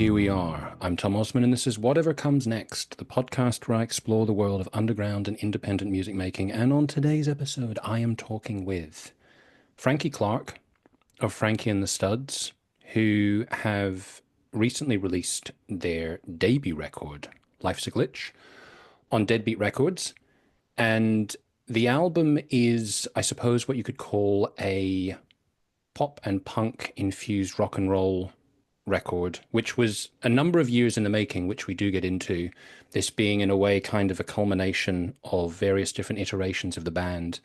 here we are. I'm Tom Osman, and this is Whatever Comes Next, the podcast where I explore the world of underground and independent music making. And on today's episode, I am talking with Frankie Clarke of Frankie and The Studs, who have recently released their debut record, Life's a Glitch, on Deadbeat Records. And the album is, I suppose, what you could call a pop and punk infused rock and roll record, which was a number of years in the making, which we do get into, this being in a way kind of a culmination of various different iterations of the band.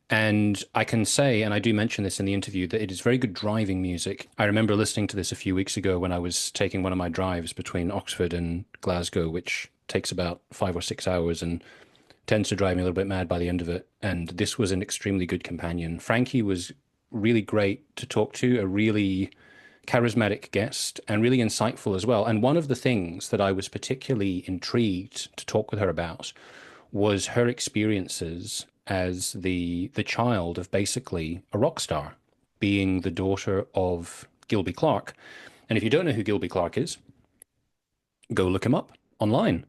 And I can say, and I do mention this in the interview, that it is very good driving music. I remember listening to this a few weeks ago when I was taking one of my drives between Oxford and Glasgow, which takes about 5 or 6 hours and tends to drive me a little bit mad by the end of it. And this was an extremely good companion. Frankie was really great to talk to, a really charismatic guest and really insightful as well. And one of the things that I was particularly intrigued to talk with her about was her experiences as the child of basically a rock star, being the daughter of Gilby Clarke. And if you don't know who Gilby Clarke is, go look him up online.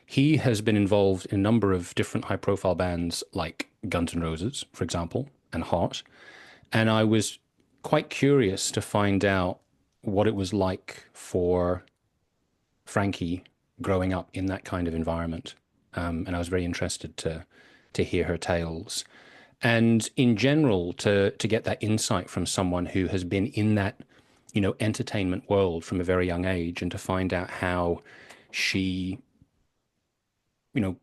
He has been involved in a number of different high-profile bands like Guns N' Roses, for example, and Heart. And I was quite curious to find out what it was like for Frankie growing up in that kind of environment. And I was very interested to hear her tales. And in general, to get that insight from someone who has been in that, entertainment world from a very young age, and to find out how she,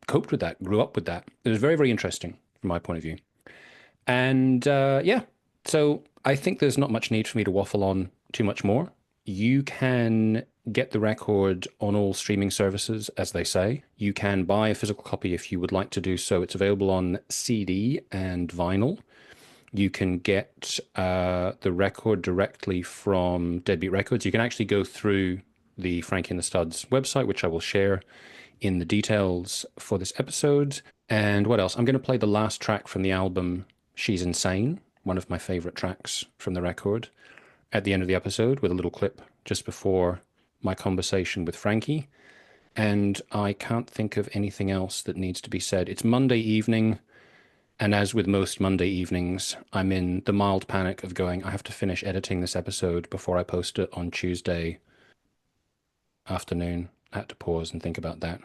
coped with that, grew up with that. It was very, very interesting from my point of view. And so I think there's not much need for me to waffle on too much more. You can get the record on all streaming services, as they say. You can buy a physical copy if you would like to do so. It's available on CD and vinyl. You can get the record directly from Deadbeat Records. You can actually go through the Frankie and the Studs website, which I will share in the details for this episode. And what else? I'm going to play the last track from the album, She's Insane, one of my favorite tracks from the record, at the end of the episode with a little clip just before my conversation with Frankie. And I can't think of anything else that needs to be said. It's Monday evening, and as with most Monday evenings, I'm in the mild panic of going, I have to finish editing this episode before I post it on Tuesday afternoon. I had to pause and think about that.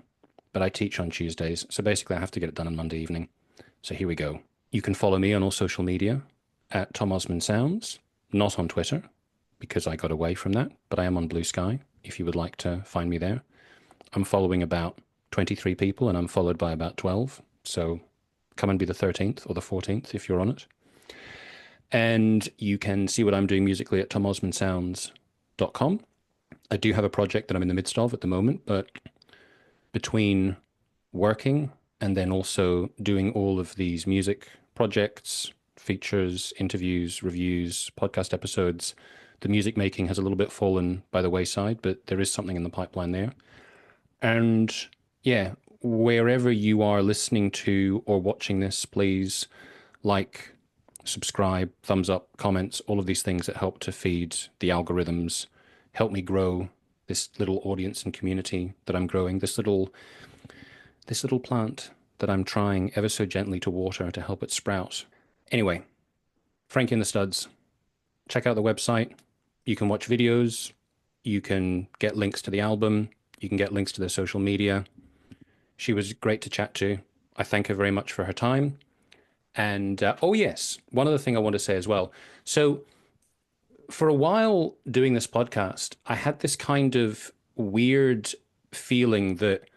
But I teach on Tuesdays, so basically I have to get it done on Monday evening. So here we go. You can follow me on all social media at Tom Osman Sounds, not on Twitter, because I got away from that, but I am on Blue Sky, if you would like to find me there. I'm following about 23 people, and I'm followed by about 12, so come and be the 13th or the 14th if you're on it. And you can see what I'm doing musically at tomosmansounds.com. I do have a project that I'm in the midst of at the moment, but between working and then also doing all of these music projects, features, interviews, reviews, podcast episodes, the music making has a little bit fallen by the wayside, but there is something in the pipeline there. And yeah, wherever you are listening to or watching this, please like, subscribe, thumbs up, comments, all of these things that help to feed the algorithms, help me grow this little audience and community that I'm growing, this little plant that I'm trying ever so gently to water to help it sprout. Anyway, Frankie and the Studs. Check out the website. You can watch videos. You can get links to the album. You can get links to their social media. She was great to chat to. I thank her very much for her time. And, oh yes, one other thing I want to say as well. So for a while doing this podcast, I had this kind of weird feeling that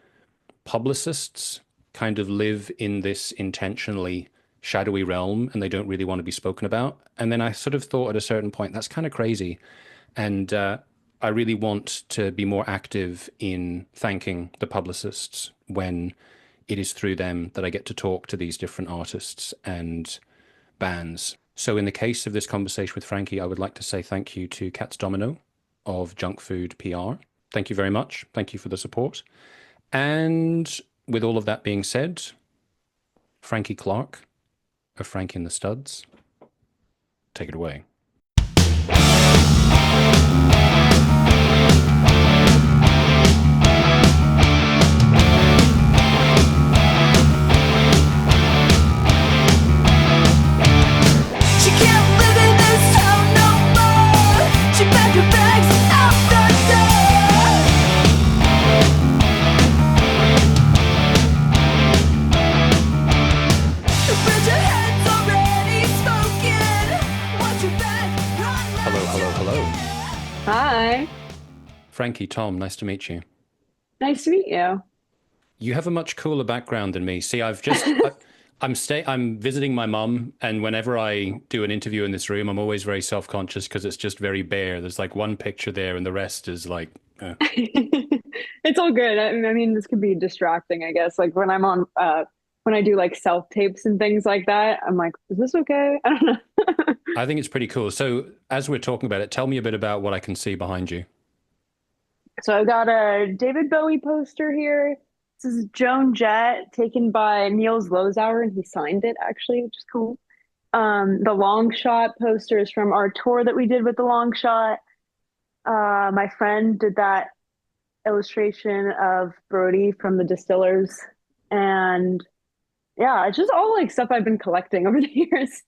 publicists kind of live in this intentionally shadowy realm and they don't really want to be spoken about. And then I sort of thought at a certain point, that's kind of crazy. And I really want to be more active in thanking the publicists when it is through them that I get to talk to these different artists and bands. So in the case of this conversation with Frankie, I would like to say thank you to Katz of Junkfood PR. Thank you very much. Thank you for the support. And with all of that being said, Frankie Clarke of Frankie and the Studs, take it away. Frankie, Tom, nice to meet you. Nice to meet you. You have a much cooler background than me. See, I'm visiting my mum, and whenever I do an interview in this room, I'm always very self-conscious because it's just very bare. There's like one picture there, and the rest is like, It's all good. I mean, this could be distracting, I guess. Like when I do like self tapes and things like that, I'm like, is this okay? I don't know. I think it's pretty cool. So, as we're talking about it, tell me a bit about what I can see behind you. So I've got a David Bowie poster here. This is Joan Jett taken by Niels Lozauer, and he signed it actually, which is cool. The Long Shot poster is from our tour that we did with the Long Shot. My friend did that illustration of Brody from the Distillers. And yeah, it's just all like stuff I've been collecting over the years.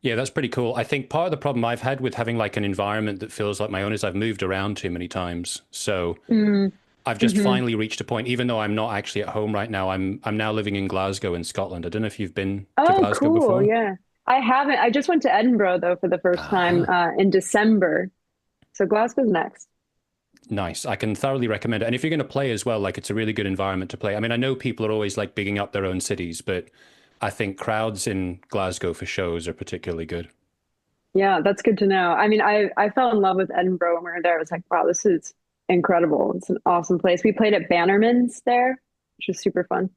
Yeah, that's pretty cool. I think part of the problem I've had with having like an environment that feels like my own is I've moved around too many times. So Mm, I've just hmm. finally reached a point, even though I'm not actually at home right now, I'm now living in Glasgow in Scotland. I don't know if you've been to Oh, Glasgow cool. before. Yeah. I haven't. I just went to Edinburgh though for the first time Ah, in December. So Glasgow's next. nice. I can thoroughly recommend it. And if you're going to play as well, like it's a really good environment to play. I mean, I know people are always like bigging up their own cities, but I think crowds in Glasgow for shows are particularly good. Yeah, that's good to know. I mean, I fell in love with Edinburgh when we were there. I was like, wow, this is incredible. It's an awesome place. We played at Bannerman's there, which was super fun.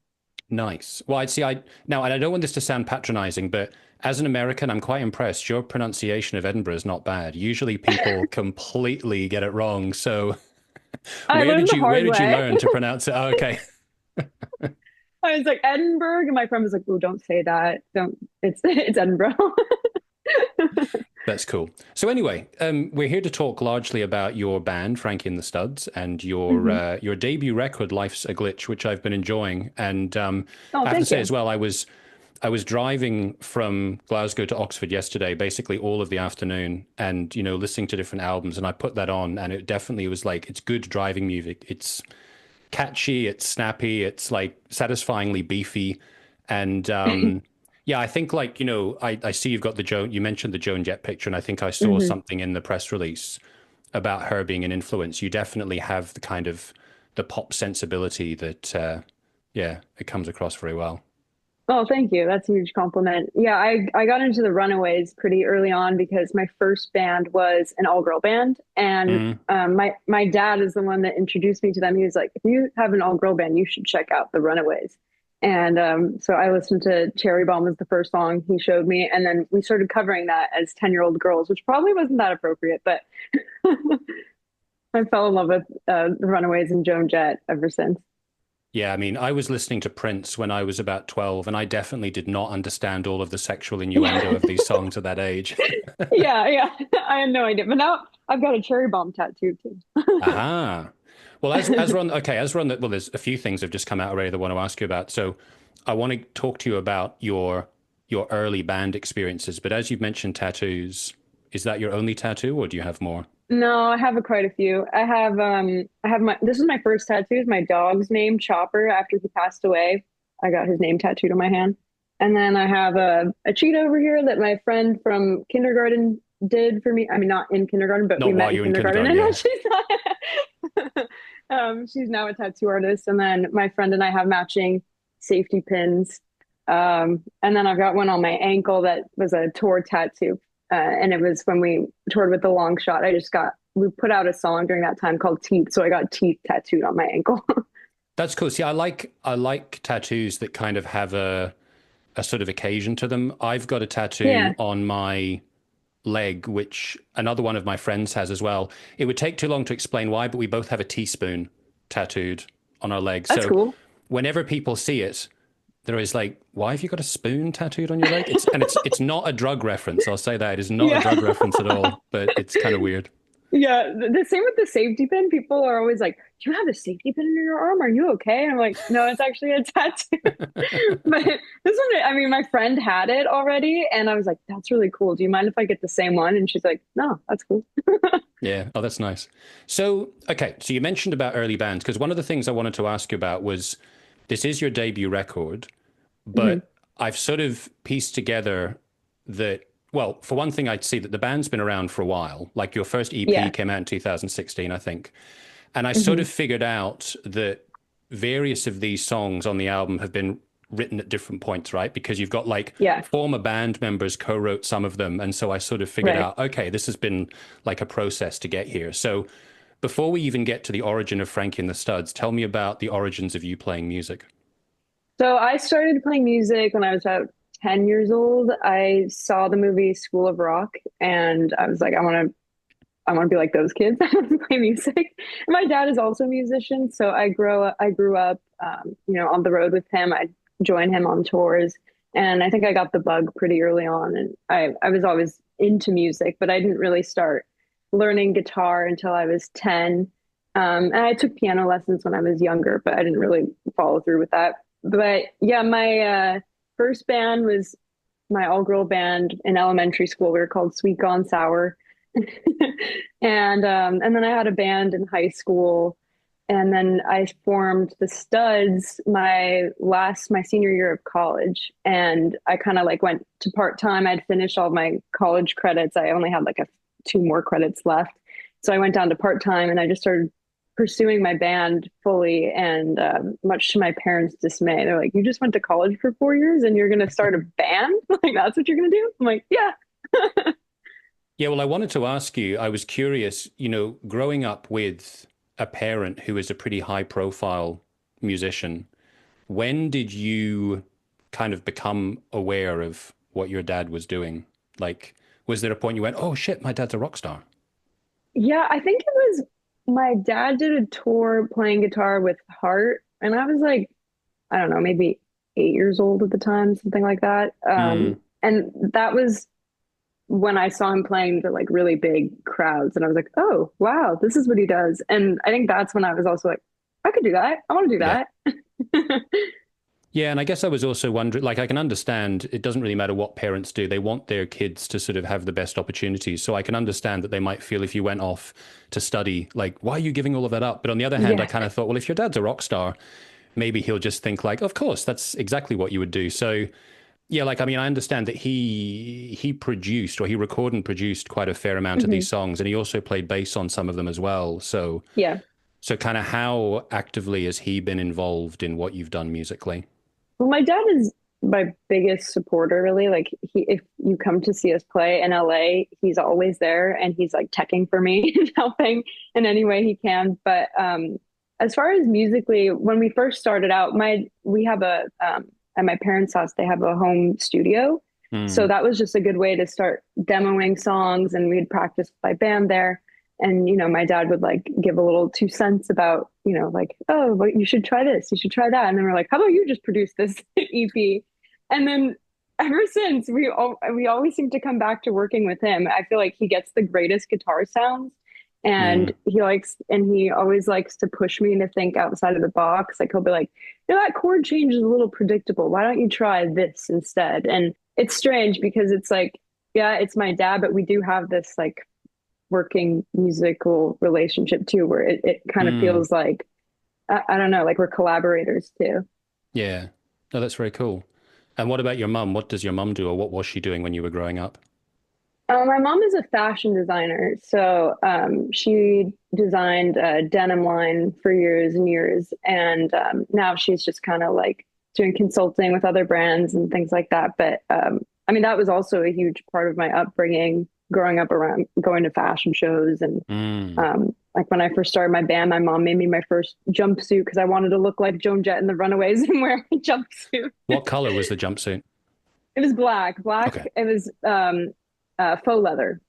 Nice. Well, I'd see. I now, and I don't want this to sound patronizing, but as an American, I'm quite impressed. Your pronunciation of Edinburgh is not bad. Usually, people completely get it wrong. So, I learned the where hard did you way. learn to pronounce it? Oh, okay, I was like Edinburgh, and my friend was like, "Oh, don't say that. Don't. It's Edinburgh." that's cool. So, anyway, we're here to talk largely about your band, Frankie and the Studs, and Hmm. your debut record, "Life's a Glitch," which I've been enjoying. And Oh, I have to thank say you. as well, I was driving from Glasgow to Oxford yesterday, basically all of the afternoon, and listening to different albums, and I put that on, and it definitely was like it's good driving music. It's catchy, it's snappy, it's like satisfyingly beefy, and yeah, I think like I see you've got you mentioned the Joan Jett picture, and I think I saw Hmm. something in the press release about her being an influence. You definitely have the kind of the pop sensibility that yeah, it comes across very well. Oh, thank you. That's a huge compliment. Yeah, I got into the Runaways pretty early on because my first band was an all-girl band, and Mm. my dad is the one that introduced me to them. He was like, "If you have an all-girl band, you should check out the Runaways." And so I listened to Cherry Bomb was the first song he showed me, and then we started covering that as 10-year-old girls, which probably wasn't that appropriate, but I fell in love with the Runaways and Joan Jett ever since. Yeah, I mean, I was listening to Prince when I was about 12, and I definitely did not understand all of the sexual innuendo of these songs at that age. Yeah, yeah. I had no idea. But now I've got a cherry bomb tattoo too. Aha. Well, as we're on, okay, as we're on well, there's a few things that have just come out already that I want to ask you about. So I want to talk to you about your early band experiences. But as you've mentioned tattoos, is that your only tattoo, or do you have more? No, I have quite a few. I have my this is my first tattoo, is my dog's name, Chopper, after he passed away. I got his name tattooed on my hand. And then I have a cheat over here that my friend from kindergarten did for me. I mean, not in kindergarten, but we Not met while in you were in kindergarten. kindergarten, And now yeah. she's not she's now a tattoo artist. And then my friend and I have matching safety pins. And then I've got one on my ankle that was a tour tattoo. And it was when we toured with the Long Shot. We put out a song during that time called Teeth. So I got teeth tattooed on my ankle. That's cool. See, I like tattoos that kind of have a sort of occasion to them. I've got a tattoo Yeah, on my leg, which another one of my friends has as well. It would take too long to explain why, but we both have a teaspoon tattooed on our leg. that's So cool. whenever people see it, they're always like, "Why have you got a spoon tattooed on your leg?" It's not a drug reference. I'll say that it is not a Yeah. drug reference at all, but it's kind of weird. Yeah. The same with the safety pin. People are always like, "Do you have a safety pin under your arm? Are you okay?" And I'm like, "No, it's actually a tattoo." But this one, I mean, my friend had it already, and I was like, "That's really cool. Do you mind if I get the same one?" And she's like, "No, that's cool." Yeah. Oh, that's nice. So, okay. So you mentioned about early bands because one of the things I wanted to ask you about was this is your debut record, Mhm. but I've sort of pieced together that well, for one thing, I'd see that the band's been around for a while. Like your first EP Yeah. came out in 2016, I think. And I sort Hmm. of figured out that various of these songs on the album have been written at different points, right? Because you've got like Yeah. former band members co-wrote some of them. And so I sort of figured Right. out, okay, this has been like a process to get here. So before we even get to the origin of Frankie and the Studs, tell me about the origins of you playing music. So I started playing music when I was about 10 years old. I saw the movie School of Rock and I was like, I want to be like those kids. I want to play music. And my dad is also a musician, so I grew up on the road with him. I joined him on tours, and I think I got the bug pretty early on. And I was always into music, but I didn't really start learning guitar until I was 10. And I took piano lessons when I was younger, but I didn't really follow through with that. But yeah, my first band was my all-girl band in elementary school. We were called Sweet Gone Sour. And then I had a band in high school, and then I formed the Studs my senior year of college, and I kind of like went to part-time. I'd finished all my college credits. I only had like a two more credits left, so I went down to part-time, and I just started pursuing my band fully. And much to my parents' dismay, they're like, "You just went to college for 4 years, and you're gonna start a band? Like that's what you're gonna do?" I'm like, "Yeah." Yeah, well, I wanted to ask you, I was curious, growing up with a parent who is a pretty high profile musician, when did you kind of become aware of what your dad was doing? Like, was there a point you went, oh shit, my dad's a rock star? Yeah, I think it was my dad did a tour playing guitar with Heart, and I was like, I don't know, maybe 8 years old at the time, something like that. Mm, And that was when I saw him playing the like really big crowds, and I was like, oh, wow, this is what he does. And I think that's when I was also like, I could do that. I want to do yeah. that. Yeah, and I guess I was also wondering, like, I can understand it doesn't really matter what parents do. They want their kids to sort of have the best opportunities. So I can understand that they might feel if you went off to study, like, why are you giving all of that up? But on the other hand, I Yeah. kind of thought, well, if your dad's a rock star, maybe he'll just think like, of course, that's exactly what you would do. So yeah, like I mean, I understand that he produced or he recorded and produced quite a fair amount of Hmm. these songs, and he also played bass on some of them as well. Yeah. So kind of how actively has he been involved in what you've done musically? Well, my dad is my biggest supporter, really. Like if you come to see us play in LA, he's always there and he's like teching for me and helping in any way he can. But as far as musically, when we first started out, we have a at my parents' house, they have a home studio. So Mm, that was just a good way to start demoing songs, and we'd practice by band there. And my dad would like give a little 2 cents about, like, oh, well, you should try this, you should try that. And then we're like, how about you just produce this EP? And then ever since, we always seem to come back to working with him. I feel like he gets the greatest guitar sounds, and mm, he always likes to push me to think outside of the box. Like he'll be like, that chord change is a little predictable. Why don't you try this instead? And it's strange because it's like, yeah, it's my dad, but we do have this like working musical relationship too, where it kind of mm. feels like I don't know, like we're collaborators too. Yeah. No, that's very cool. And what about your mum? What does your mum do, or what was she doing when you were growing up? My mom is a fashion designer, so she designed a denim line for years and years, and now she's just kind of like doing consulting with other brands and things like that. But I mean, that was also a huge part of my upbringing, growing up around going to fashion shows. And Mm. like when I first started my band, my mom made me my first jumpsuit because I wanted to look like Joan Jett and the Runaways and wear a jumpsuit. What color was the jumpsuit? It was black, black. Okay. It was faux leather.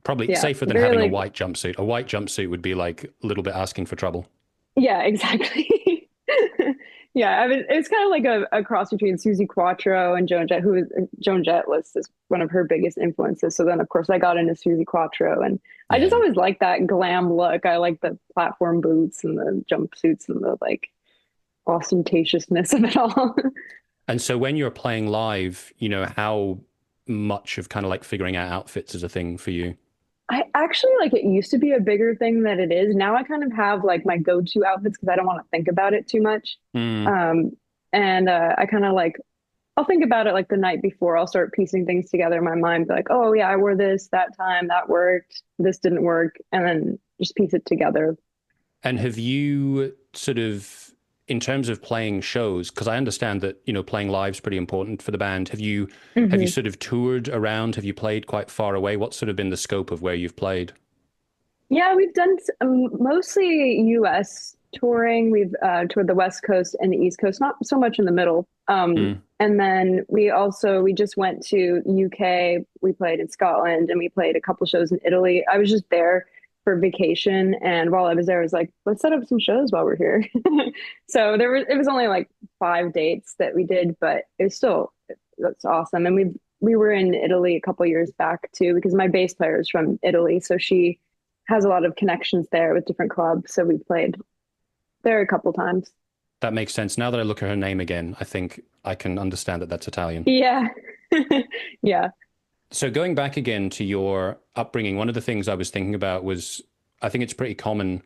Probably Yeah, safer than very having a like, white jumpsuit. A white jumpsuit would be like a little bit asking for trouble. yeah, exactly. Yeah, I mean, it's kind of like a cross between Susie Quattro and Joan Jett, Joan Jett is one of her biggest influences. So then, of course, I got into Susie Quattro, and I just Yeah. always liked that glam look. I like the platform boots and the jumpsuits and the like ostentatiousness of it all. And so when you're playing live, how much of kind of like figuring out outfits is a thing for you? I actually like it used to be a bigger thing than it is. Now I kind of have like my go-to outfits because I don't want to think about it too much. Mm, Um, and I kind of like, I'll think about it like the night before. I'll start piecing things together in my mind, be like, oh yeah, I wore this that time, that worked, this didn't work, and then just piece it together. And have you sort of, in terms of playing shows, because I understand that, playing live is pretty important for the band. Have you Hmm. sort of toured around? Have you played quite far away? What's sort of been the scope of where you've played? Yeah, we've done mostly US touring. We've toured the West Coast and the East Coast, not so much in the middle. Mm. And then we just went to UK. We played in Scotland and we played a couple shows in Italy. I was just there for vacation, and while I was there, I was like, let's set up some shows while we're here. So it was only like 5 dates that we did, but it was still that's awesome. And we were in Italy a couple years back too, because my bass player is from Italy, so she has a lot of connections there with different clubs. So we played there a couple times. That makes sense. Now that I look at her name again, I think I can understand that that's Italian. Yeah. Yeah. So going back again to your upbringing, one of the things I was thinking about was I think it's pretty common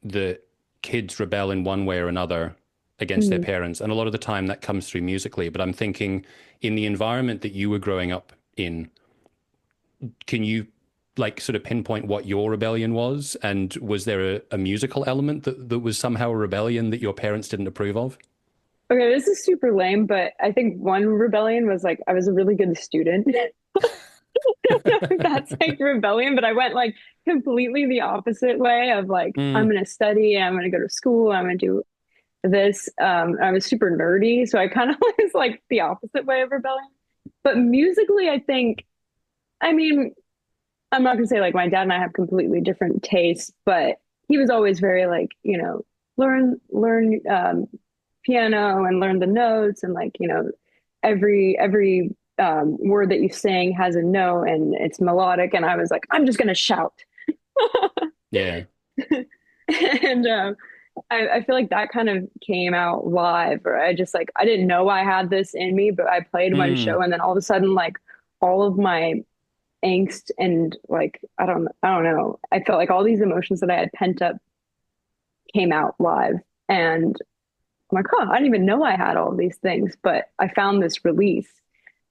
that kids rebel in one way or another against their Mm. parents. And a lot of the time that comes through musically. But I'm thinking in the environment that you were growing up in, can you like sort of pinpoint what your rebellion was? And was there a musical element that was somehow a rebellion that your parents didn't approve of? Okay, this is super lame, but I think one rebellion was like I was a really good student. That's like rebellion, but I went like completely the opposite way of like I'm Mm, gonna study, I'm gonna go to school, I'm gonna do this. I was super nerdy, so I kind of was like the opposite way of rebellion. But musically, I think, I mean, I'm not gonna say like my dad and I have completely different tastes, but he was always very like, learn piano and learn the notes and like, every word that you sing has a note and it's melodic. And I was like, I'm just gonna shout. yeah. And I feel like that kind of came out live, or I just like I didn't know I had this in me, but I played one Mm, show and then all of a sudden like all of my angst and like I don't know. I felt like all these emotions that I had pent up came out live. And I'm like, huh, I didn't even know I had all these things, but I found this release.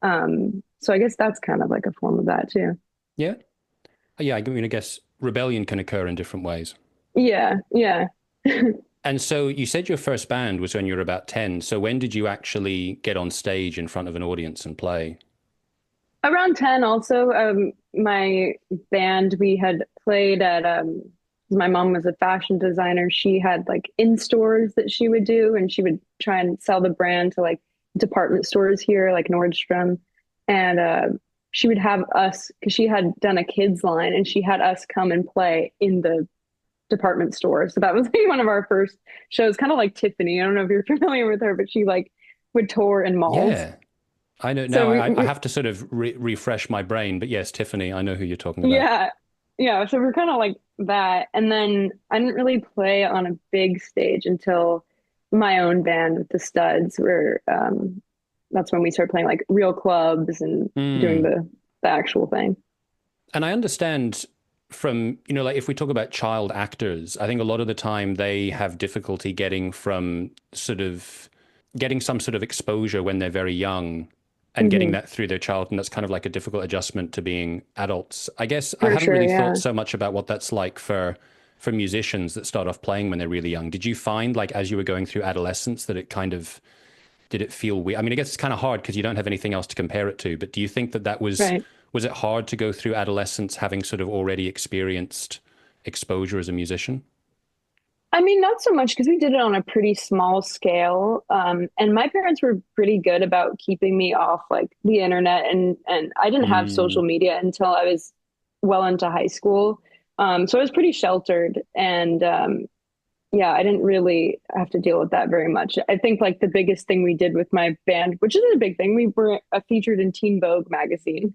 So I guess that's kind of like a form of that too. yeah. Yeah. I mean, I guess rebellion can occur in different ways. Yeah, yeah. And so you said your first band was when you were about 10. So when did you actually get on stage in front of an audience and play? Around 10 also, my band, we had played at my mom was a fashion designer. She had like in stores that she would do, and she would try and sell the brand to like department stores here, like Nordstrom. And she would have us, because she had done a kids line, and she had us come and play in the department store. So that was like one of our first shows, kind of like Tiffany. I don't know if you're familiar with her, but she like would tour in malls. Yeah. I know So now. I have to sort of refresh my brain, but yes, Tiffany, I know who you're talking about. yeah, yeah. So we're kind of like that. And then I didn't really play on a big stage until my own band with the Studs, where that's when we started playing like real clubs and doing Mm. the actual thing. And I understand from, like if we talk about child actors, I think a lot of the time they have difficulty getting some sort of exposure when they're very young and getting Hmm. that through their childhood. And that's kind of like a difficult adjustment to being adults. I guess I For hadn't sure, really thought yeah. so much about what that's like for musicians that start off playing when they're really young. Did you find like as you were going through adolescence that it kind of did it feel weird? I mean, I guess it's kind of hard because you don't have anything else to compare it to, but do you think that Right. was it hard to go through adolescence having sort of already experienced exposure as a musician? I mean, not so much because we did it on a pretty small scale. And my parents were pretty good about keeping me off like the internet, and I didn't have Mm, social media until I was well into high school. So I was pretty sheltered, and yeah, I didn't really have to deal with that very much. I think like the biggest thing we did with my band, which isn't a big thing, we were featured in Teen Vogue magazine.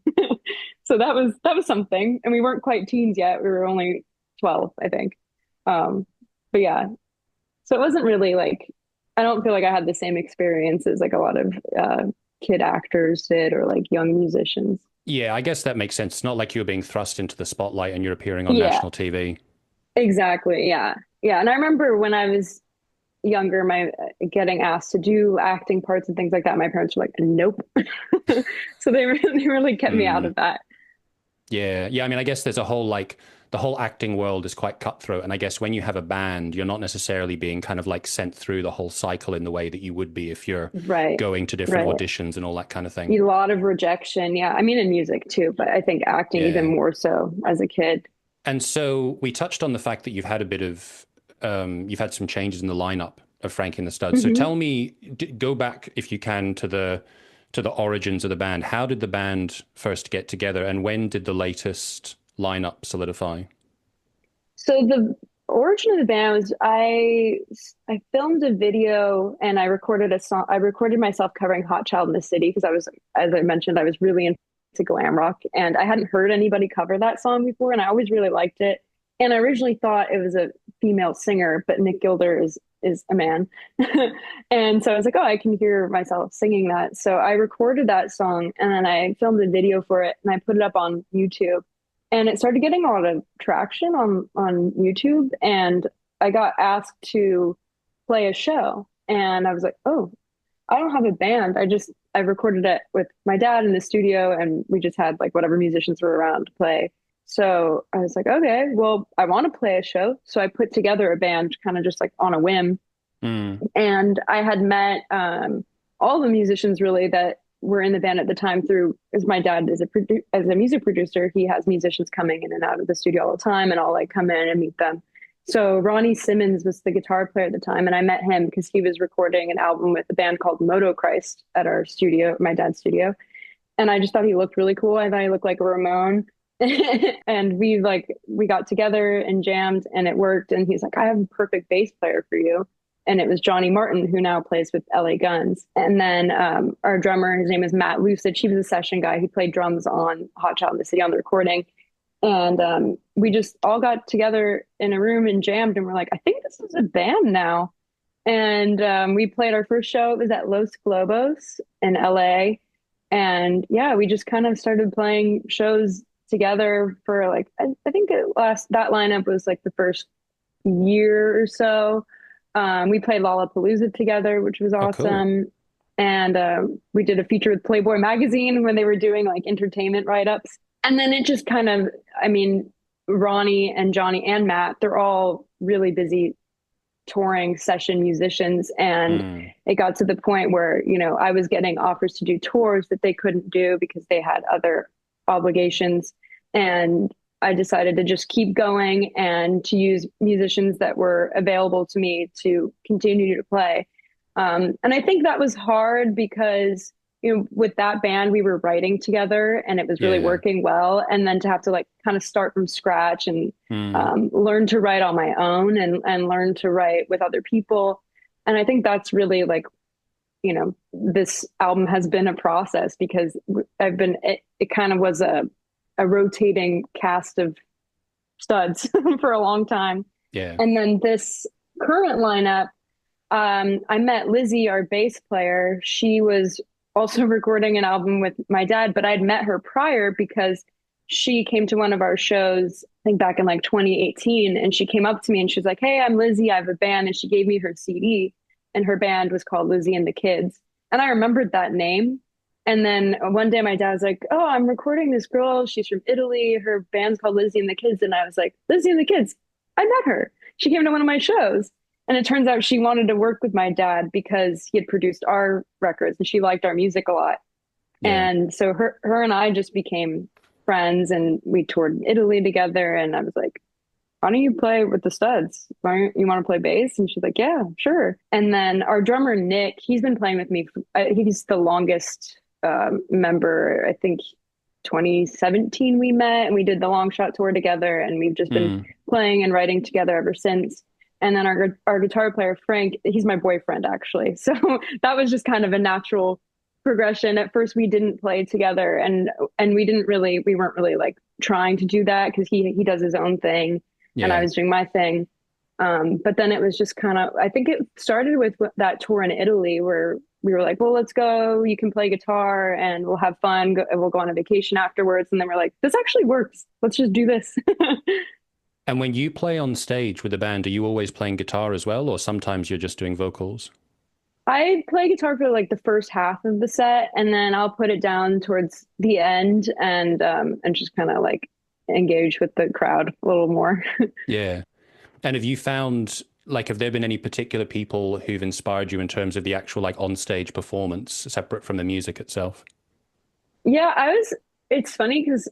So that was something. And we weren't quite teens yet. We were only 12, I think. Um, but yeah, so it wasn't really like I don't feel like I had the same experience as like a lot of kid actors did, or like young musicians. yeah, I guess that makes sense. It's not like you were being thrust into the spotlight and you're appearing on Yeah, national TV. exactly. Yeah. Yeah. And I remember when I was younger, my getting asked to do acting parts and things like that, my parents were like, nope. So they really kept me out Mm. of that. Yeah, yeah. I mean, I guess there's a whole like the whole acting world is quite cutthroat, and I guess when you have a band, you're not necessarily being kind of like sent through the whole cycle in the way that you would be if you're Right, going to different right. auditions and all that kind of thing. A lot of rejection. Yeah. I mean, in music too, but I think acting even Yeah. more so as a kid. And so we touched on the fact that you've had some changes in the lineup of Frankie and the Studs. So Hmm. tell me, go back if you can to the origins of the band. How did the band first get together, and when did the latest lineup solidify? So the origin of the band was I filmed a video and I recorded a song. I recorded myself covering Hot Child in the City because I was, as I mentioned, I was really into glam rock and I hadn't heard anybody cover that song before, and I always really liked it. And I originally thought it was a female singer, but Nick Gilder is a man. And so I was like, oh, I can hear myself singing that. So I recorded that song and then I filmed a video for it and I put it up on YouTube, and it started getting a lot of traction on YouTube. And I got asked to play a show, and I was like, "Oh, I don't have a band. I recorded it with my dad in the studio, and we just had like whatever musicians were around to play." So I was like, "Okay, well, I want to play a show." So I put together a band, kind of just like on a whim, Mm. and I had met all the musicians really that were in the band at the time through, as my dad is as a music producer, he has musicians coming in and out of the studio all the time, and I'll like come in and meet them. So Ronnie Simmons was the guitar player at the time, and I met him because he was recording an album with a band called Moto Christ at our studio, my dad's studio, and I just thought he looked really cool. I thought he looked like a Ramon. And we got together and jammed and it worked, and he's like, I have a perfect bass player for you, and it was Johnny Martin, who now plays with LA Guns. And then our drummer, his name is Matt Lucid. He was a session guy. He played drums on Hot Child in the City on the recording. And we just all got together in a room and jammed, and we're like, I think this is a band now. And we played our first show. It was at Los Globos in LA. And yeah, we just kind of started playing shows together for like, I think that lineup was like the first year or so. We played Lollapalooza together, which was Oh, cool. awesome. And we did a feature with Playboy magazine when they were doing like entertainment write-ups. And then it just kind of, I mean, Ronnie and Johnny and Matt, they're all really busy touring session musicians. And Mm. it got to the point where, I was getting offers to do tours that they couldn't do because they had other obligations. And I decided to just keep going and to use musicians that were available to me to continue to play. And I think that was hard because, with that band, we were writing together and it was really Yeah. working well. And then to have to like kind of start from scratch and Mm. learn to write on my own and learn to write with other people. And I think that's really like, this album has been a process because it kind of was a rotating cast of studs for a long time. Yeah. And then this current lineup, I met Lizzie, our bass player. She was also recording an album with my dad, but I'd met her prior because she came to one of our shows, I think back in like 2018, and she came up to me and she was like, "Hey, I'm Lizzie. I have a band." And she gave me her CD, and her band was called Lizzie and the Kids. And I remembered that name. And then one day my dad was like, "Oh, I'm recording this girl. She's from Italy. Her band's called Lizzie and the Kids." And I was like, "Lizzie and the Kids. I met her. She came to one of my shows." And it turns out she wanted to work with my dad because he had produced our records and she liked our music a lot. Yeah. And so her and I just became friends and we toured in Italy together. And I was like, "Why don't you play with the Studs? Why don't you want to play bass?" And she's like, "Yeah, sure." And then our drummer, Nick, he's been playing with me. He's the longest member. I think 2017 we met and we did the long shot tour together. And we've just been Mm. playing and writing together ever since. And then our guitar player, Frank, he's my boyfriend actually. So that was just kind of a natural progression. At first we didn't play together and we weren't really like trying to do that because he does his own thing and I Yeah. was doing my thing. But then it was just kind of, I think it started with that tour in Italy where we were like, well, let's go. You can play guitar and we'll have fun. We'll go on a vacation afterwards. And then we're like, this actually works. Let's just do this. And when you play on stage with the band, are you always playing guitar as well, or sometimes you're just doing vocals? I play guitar for like the first half of the set, and then I'll put it down towards the end and just kind of like engage with the crowd a little more. Yeah. And have you found, like, have there been any particular people who've inspired you in terms of the actual, like, on-stage performance, separate from the music itself? Yeah, it's funny because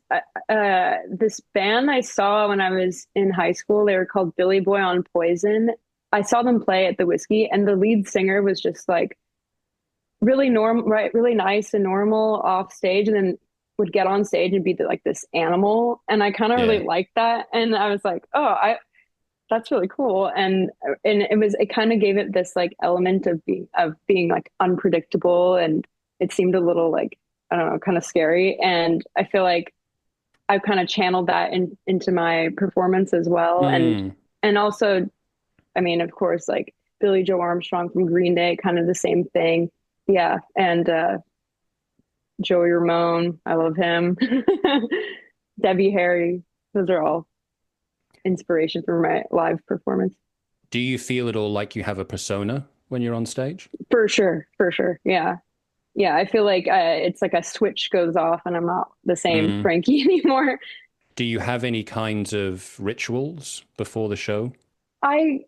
this band I saw when I was in high school, they were called Billy Boy on Poison. I saw them play at the Whiskey, and the lead singer was just like really normal, right? Really nice and normal off stage, and then would get on stage and be like this animal. And I kind of really Yeah. liked that. And I was like, oh, I that's really cool. And it kind of gave it this like element of being like unpredictable, and it seemed a little like, I don't know, kind of scary. And I feel like I've kind of channeled that into my performance as well. Mm. And also, I mean, of course, like Billy Joe Armstrong from Green Day, kind of the same thing. Yeah. And Joey Ramone, I love him. Debbie Harry, those are all inspiration for my live performance. Do you feel at all like you have a persona when you're on stage? For sure, for sure. Yeah. Yeah, I feel like it's like a switch goes off and I'm not the same Mm. Frankie anymore. Do you have any kinds of rituals before the show? I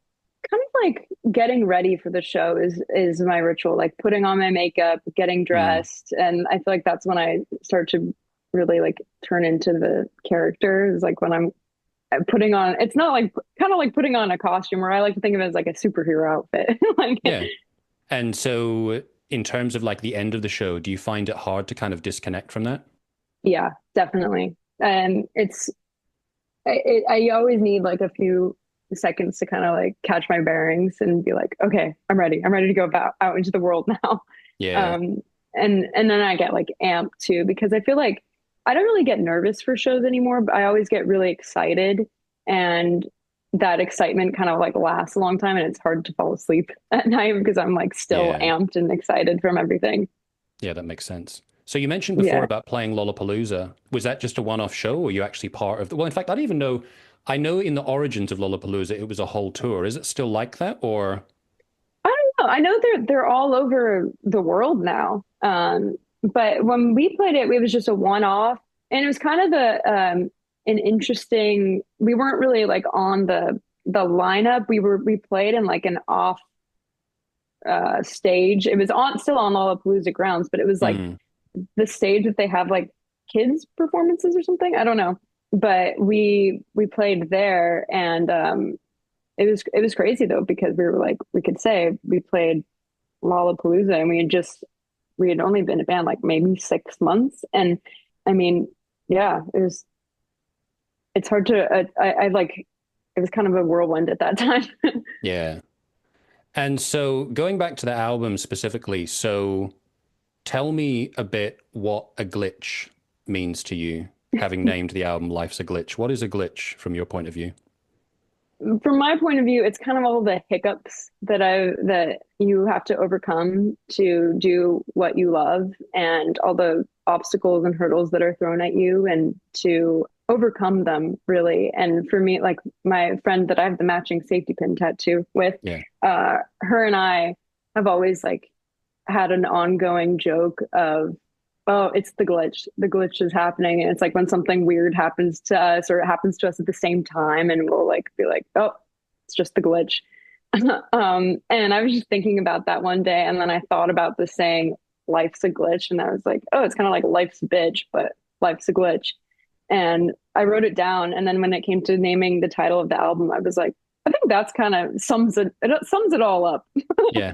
kind of like getting ready for the show is my ritual, like putting on my makeup, getting Mm. dressed, and I feel like that's when I start to really like turn into the character. Is like when I'm putting on, it's not like kind of like putting on a costume, or I like to think of it as like a superhero outfit. Like Yeah. And so, in terms of like the end of the show, do you find it hard to kind of disconnect from that? yeah, definitely. And I always need like a few seconds to kind of like catch my bearings and be like, okay, I'm ready. I'm ready to go out into the world now. Yeah. Um, and then I get like amped too because I feel like I don't really get nervous for shows anymore, but I always get really excited, and that excitement kind of like lasts a long time, and it's hard to fall asleep at night because I'm like still Yeah. amped and excited from everything. Yeah, that makes sense. So you mentioned before Yeah. about playing Lollapalooza. Was that just a one-off show, or were you actually part of the... Well, in fact, I don't even know. I know in the origins of Lollapalooza, it was a whole tour. Is it still like that, or... I don't know. I know they're all over the world now. But when we played it, it was just a one-off, and it was kind of an interesting. We weren't really like on the lineup. We played in like an off stage. It was on still on Lollapalooza grounds, but it was like Hmm. the stage that they have like kids performances or something. I don't know, but we played there, and it was crazy though because we were like we could say we played Lollapalooza, and we had only been a band like maybe 6 months, and I mean, yeah, it's hard to I like it was kind of a whirlwind at that time. Yeah. And so going back to the album specifically, so tell me a bit what a glitch means to you, having named the album Life's a Glitch. What is a glitch from your point of view? From my point of view, it's kind of all the hiccups that you have to overcome to do what you love, and all the obstacles and hurdles that are thrown at you, and to overcome them really. And for me, like my friend that I have the matching safety pin tattoo with, Yeah. her and I have always like had an ongoing joke of, oh, it's the glitch. The glitch is happening. And it's like when something weird happens to us or it happens to us at the same time, and we'll like be like, oh, it's just the glitch. And I was just thinking about that one day, and then I thought about the saying, life's a glitch. And I was like, oh, it's kind of like life's a bitch, but life's a glitch. And I wrote it down. And then when it came to naming the title of the album, I was like, I think that's kind of sums it all up. Yeah.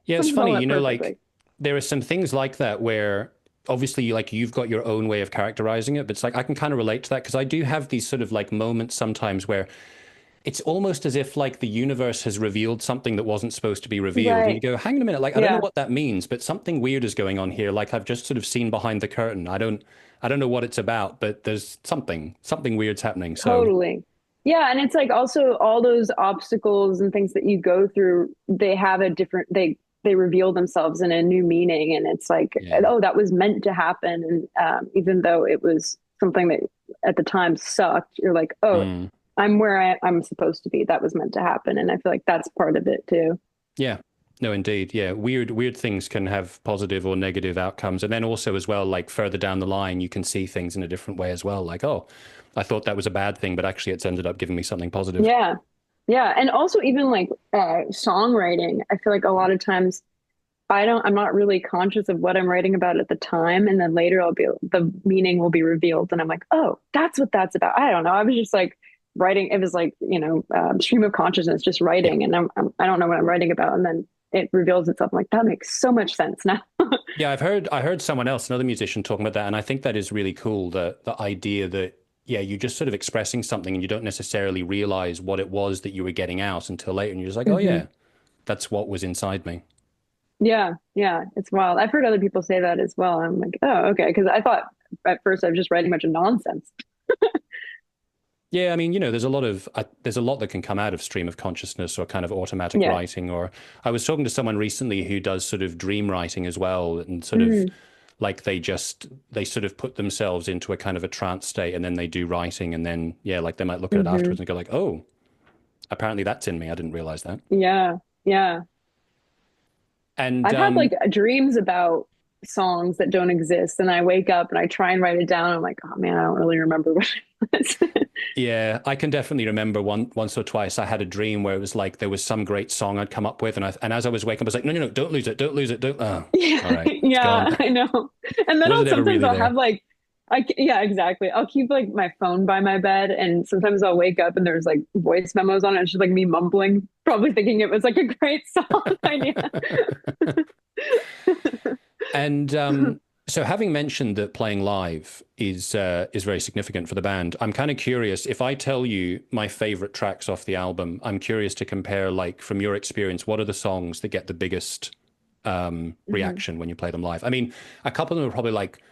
Yeah, it's Sums it funny, all up like perfectly. there are some things like that where obviously like you've got your own way of characterizing it, but it's like I can kind of relate to that because I do have these sort of like moments sometimes where it's almost as if like the universe has revealed something that wasn't supposed to be revealed. And you Right. go, hang on a minute, like I don't know Yeah. what that means, but something weird is going on here. Like I've just sort of seen behind the curtain. I don't know what it's about, but there's something weird's happening. So Totally. Yeah, and it's like also all those obstacles and things that you go through, they have a different they reveal themselves in a new meaning, and it's like, yeah. oh, that was meant to happen. And even though it was something that at the time sucked, you're like, oh, Mm. I'm where I'm supposed to be. That was meant to happen. And I feel like that's part of it too. Yeah. No, indeed. Yeah. Weird things can have positive or negative outcomes. And then also as well, like further down the line, you can see things in a different way as well. Like, oh, I thought that was a bad thing, but actually it's ended up giving me something positive. Yeah. Yeah. And also even like songwriting, I feel like a lot of times I'm not really conscious of what I'm writing about at the time. And then later the meaning will be revealed. And I'm like, oh, that's what that's about. I don't know. I was just like writing. It was like, stream of consciousness, just Yeah. writing. And I don't know what I'm writing about. And then it reveals itself. I'm like, that makes so much sense now. Yeah, I heard someone else, another musician talking about that, and I think that is really cool, the idea that yeah, you're just sort of expressing something and you don't necessarily realize what it was that you were getting out until later, and you're just like, oh Hmm. yeah, that's what was inside me. Yeah. Yeah. It's wild. I've heard other people say that as well. I'm like, oh, okay. Because I thought at first I was just writing a bunch of nonsense. Yeah, I mean, there's a lot that can come out of stream of consciousness or kind of automatic Yeah. writing. Or I was talking to someone recently who does sort of dream writing as well, and sort of Mm-hmm. like they sort of put themselves into a kind of a trance state, and then they do writing, and then yeah, like they might look at it Mm-hmm. afterwards and go like, oh, apparently that's in me. I didn't realize that. Yeah. Yeah. And I've had like dreams about songs that don't exist, and I wake up and I try and write it down. I'm like, oh man, I don't really remember what it was. yeah, I can definitely remember once or twice I had a dream where it was like there was some great song I'd come up with, and as I was waking up, I was like, no, don't lose it, don't lose it, don't. Oh, all Yeah, right, it's gone. yeah, I know. And then Was I'll it ever sometimes really I'll have there? like, yeah, exactly. I'll keep like my phone by my bed, and sometimes I'll wake up and there's like voice memos on it. It's just like me mumbling, probably thinking it was like a great song idea. And so, having mentioned that playing live is very significant for the band, I'm kind of curious. If I tell you my favorite tracks off the album, I'm curious to compare, like, from your experience, what are the songs that get the biggest Mhm. reaction when you play them live? I mean, a couple of them are probably like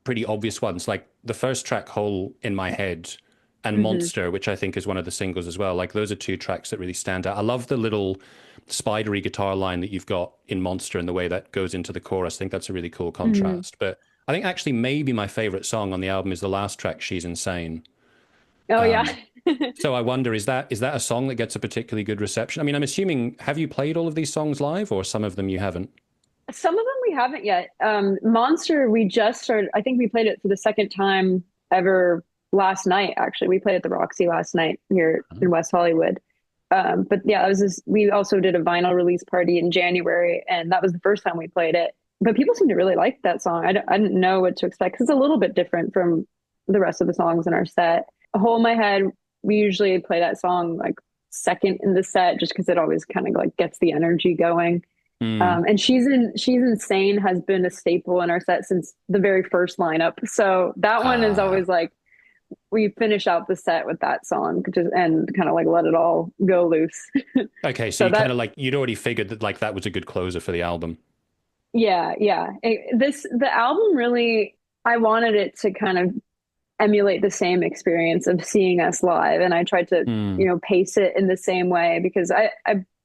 pretty obvious ones, like the first track, "Hole in My Head," and Mhm. "Monster," which I think is one of the singles as well. Like those are two tracks that really stand out. I love the little spidery guitar line that you've got in "Monster" and the way that goes into the chorus. I think that's a really cool Mhm. contrast. But I think actually maybe my favorite song on the album is the last track, "She's Insane." Oh yeah. So I wonder, is that a song that gets a particularly good reception? I mean, I'm assuming, have you played all of these songs live, or some of them you haven't? Some of them we haven't yet. Monster, we just started. I think we played it for the second time ever last night. Actually, we played at the Roxy last night here in West Hollywood. But yeah, it was this, we also did a vinyl release party in January, and that was the first time we played it. But people seem to really like that song. I didn't know what to expect because it's a little bit different from the rest of the songs in our set. A Hole in My Head, we usually play that song like second in the set just because it always kind of like gets the energy going. Mm. And She's Insane has been a staple in our set since the very first lineup. So that one is Ah. always like we finish out the set with that song just and kind of like let it all go loose. Okay, so So you kind that of like you'd already figured that like that was a good closer for the album. yeah, yeah. The album really I wanted it to kind of emulate the same experience of seeing us live, and I tried to, Mm. pace it in the same way because I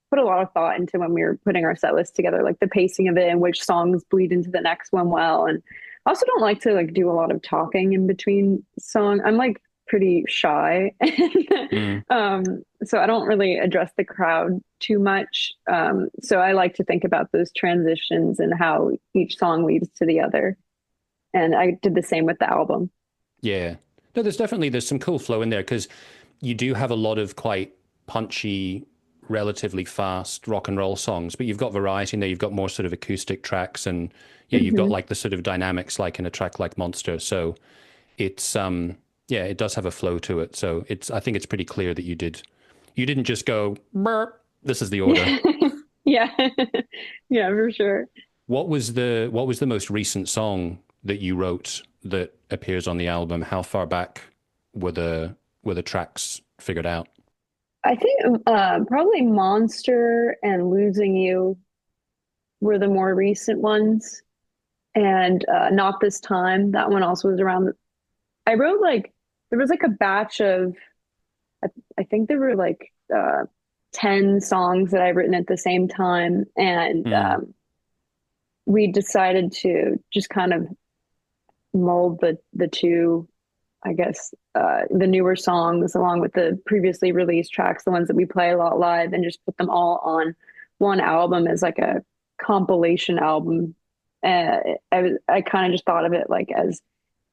put a lot of thought into when we were putting our set list together, like the pacing of it and which songs bleed into the next one well. And I also don't like to like do a lot of talking in between song. I'm like pretty shy. Mm. So I don't really address the crowd too much. So I like to think about those transitions and how each song leads to the other. And I did the same with the album. Yeah. No, there's some cool flow in there because you do have a lot of quite punchy, relatively fast rock and roll songs, but you've got variety in there. You've got more sort of acoustic tracks, and yeah, you've got Hmm. like the sort of dynamics like in a track like Monster. So it's yeah, it does have a flow to it. So it's I think it's pretty clear that you didn't just go burp. This is the order. Yeah. Yeah. Yeah, for sure. What was the most recent song that you wrote that appears on the album? How far back were the tracks figured out? I think probably Monster and Losing You were the more recent ones. And Not This Time. That one also was around. I wrote like, there was like a batch of, I, I think there were like 10 songs that I've written at the same time. And Hmm. we decided to just kind of mold the two. I guess, the newer songs along with the previously released tracks, the ones that we play a lot live, and just put them all on one album as like a compilation album. I kind of just thought of it like as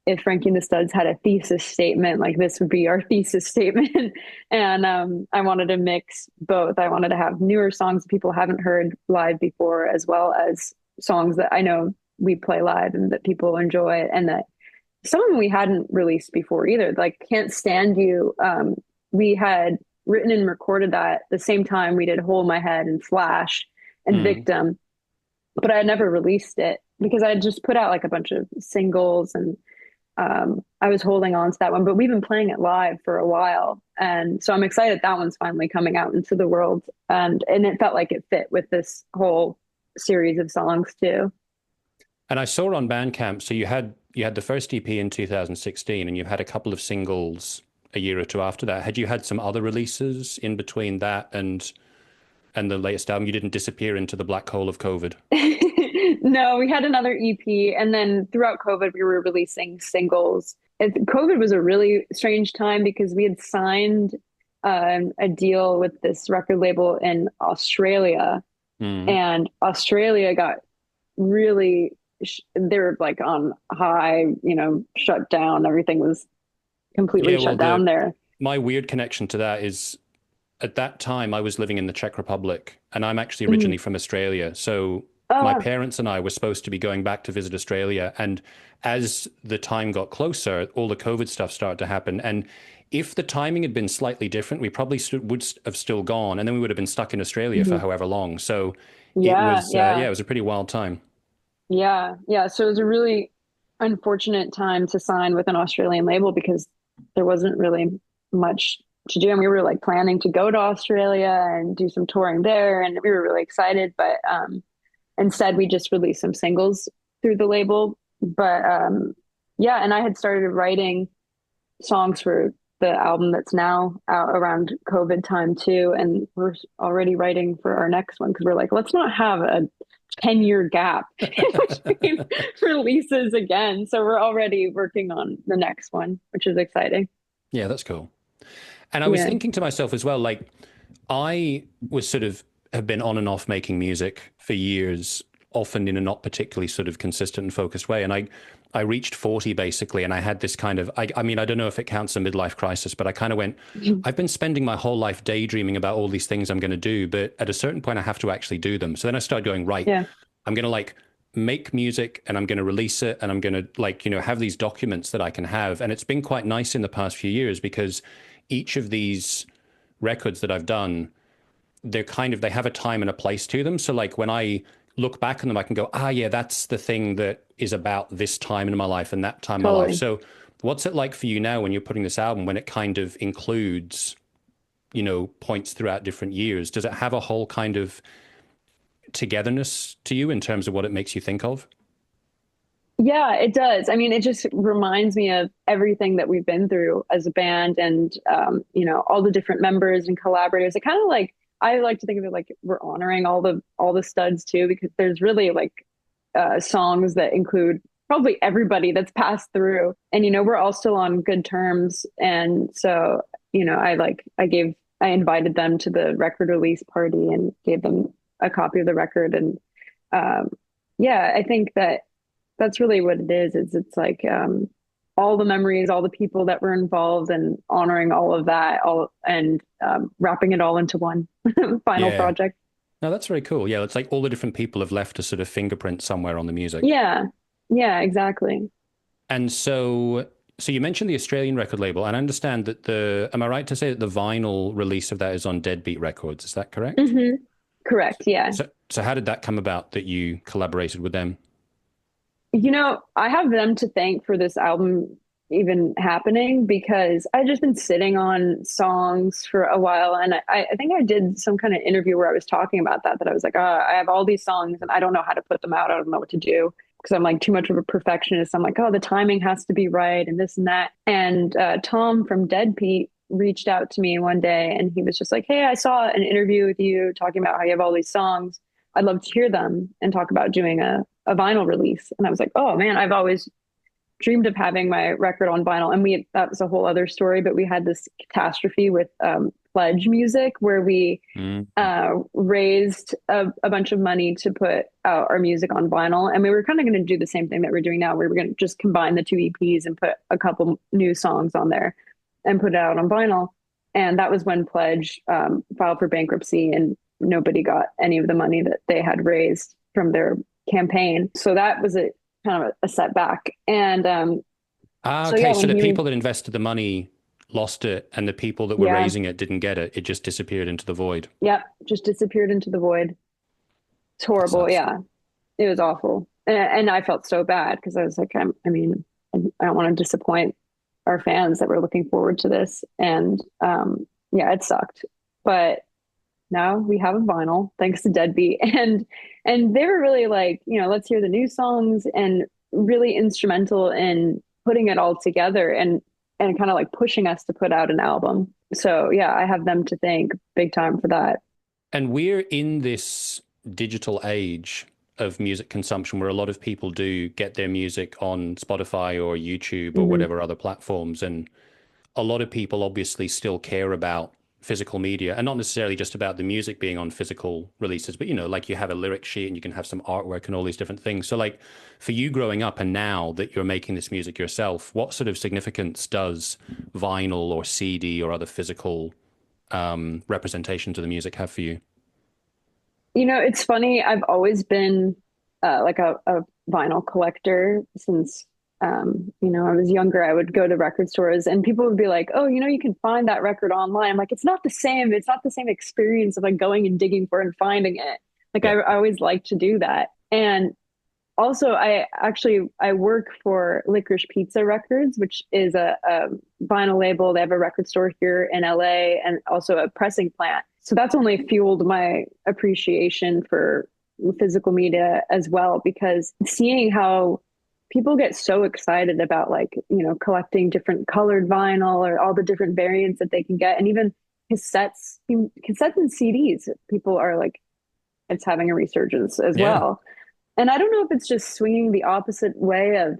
if Frankie and the Studs had a thesis statement, like this would be our thesis statement. And I wanted to mix both. I wanted to have newer songs that people haven't heard live before, as well as songs that I know we play live and that people enjoy, and that some of them we hadn't released before either. Like Can't Stand You, we had written and recorded that the same time we did Hole in My Head and Flash and Mm. Victim, but I had never released it because I had just put out like a bunch of singles, and I was holding on to that one, but we've been playing it live for a while. And so I'm excited that one's finally coming out into the world. And it felt like it fit with this whole series of songs too. And I saw on Bandcamp, so you had the first EP in 2016, and you've had a couple of singles a year or two after that. Had you had some other releases in between that and the latest album? You didn't disappear into the black hole of COVID. No, we had another EP, and then throughout COVID, we were releasing singles. COVID was a really strange time because we had signed a deal with this record label in Australia, Mm. and Australia got really, they were like on high, shut down. Everything was completely Yeah, well, shut down the there. my weird connection to that is at that time I was living in the Czech Republic, and I'm actually Mhm. originally from Australia. So Oh, my wow. parents and I were supposed to be going back to visit Australia. And as the time got closer, all the COVID stuff started to happen. And if the timing had been slightly different, we probably would have still gone, and then we would have been stuck in Australia for Mhm. however long. So it Yeah, was, yeah, yeah. it was a pretty wild time. Yeah, yeah. So it was a really unfortunate time to sign with an Australian label because there wasn't really much to do. And we were like planning to go to Australia and do some touring there. And we were really excited. But instead, we just released some singles through the label. But yeah, and I had started writing songs for the album that's now out around COVID time too. And we're already writing for our next one because we're like, let's not have a 10-year gap in between releases again. So we're already working on the next one, which is exciting. Yeah, that's cool. And I was Yeah. thinking to myself as well, like, I was sort of have been on and off making music for years, often in a not particularly sort of consistent and focused way. And I reached 40 basically, and I had this kind of, I mean, I don't know if it counts a midlife crisis, but I kind of went, I've been spending my whole life daydreaming about all these things I'm going to do, but at a certain point I have to actually do them. So then I started going, right, Yeah. I'm going to like make music and I'm going to release it and I'm going to like, have these documents that I can have. And it's been quite nice in the past few years because each of these records that I've done, they have a time and a place to them. So like when I look back on them, I can go, ah, yeah, that's the thing that is about this time in my life and that time in my life. Totally. So what's it like for you now when you're putting this album, when it kind of includes, points throughout different years? Does it have a whole kind of togetherness to you in terms of what it makes you think of? Yeah, it does. I mean, it just reminds me of everything that we've been through as a band, and all the different members and collaborators. It kind of like, I like to think of it like we're honoring all the studs too, because there's really like songs that include probably everybody that's passed through. And we're all still on good terms. And so, I invited them to the record release party and gave them a copy of the record. And yeah, I think that that's really what it is. It's like all the memories, all the people that were involved, and honoring all of that, all and wrapping it all into one final Yeah. project. No, that's very cool. Yeah, it's like all the different people have left a sort of fingerprint somewhere on the music. Yeah, yeah, exactly. And so you mentioned the Australian record label, and I understand that am I right to say that the vinyl release of that is on Deadbeat Records? Is that correct? Hmm. Correct. Yeah. So how did that come about that you collaborated with them? I have them to thank for this album even happening because I've just been sitting on songs for a while. And I think I did some kind of interview where I was talking about that I was like, I have all these songs and I don't know how to put them out. I don't know what to do because I'm like too much of a perfectionist. I'm like, oh, the timing has to be right and this and that. And Tom from Dead Pete reached out to me one day and he was just like, hey, I saw an interview with you talking about how you have all these songs. I'd love to hear them and talk about doing a vinyl release. And I was like, oh man, I've always dreamed of having my record on vinyl, and that was a whole other story. But we had this catastrophe with Pledge Music where we Mm. raised a bunch of money to put out our music on vinyl, and we were kind of going to do the same thing that we're doing now, where we're going to just combine the two EPs and put a couple new songs on there and put it out on vinyl. And that was when Pledge filed for bankruptcy, and nobody got any of the money that they had raised from their campaign. So that was a kind of a setback. And so Okay. yeah, So when the he people that invested the money lost it, and the people that were yeah, raising it didn't get it. It just disappeared into the void. yeah, just disappeared into the void. It's That horrible. sucks. Yeah, it was awful, and I felt so bad because I was like, I mean, I don't want to disappoint our fans that were looking forward to this, and yeah, it sucked. But now we have a vinyl, thanks to Deadbeat, and they were really like, let's hear the new songs, and really instrumental in putting it all together, and kind of like pushing us to put out an album. So yeah, I have them to thank big time for that. And we're in this digital age of music consumption where a lot of people do get their music on Spotify or YouTube or Hmm. whatever other platforms. And a lot of people obviously still care about physical media, and not necessarily just about the music being on physical releases, but like you have a lyric sheet and you can have some artwork and all these different things. So like for you growing up and now that you're making this music yourself, what sort of significance does vinyl or CD or other physical representations of the music have for you? It's funny. I've always been like a vinyl collector since I was younger. I would go to record stores and people would be like, "Oh, you can find that record online." I'm like, "It's not the same. It's not the same experience of like going and digging for it and finding it." Like Yeah. I always like to do that. And also, I work for Licorice Pizza Records, which is a vinyl label. They have a record store here in LA and also a pressing plant. So that's only fueled my appreciation for physical media as well, because seeing how people get so excited about like, collecting different colored vinyl or all the different variants that they can get, and even cassettes and CDs, people are like, it's having a resurgence as Yeah. well. And I don't know if it's just swinging the opposite way of,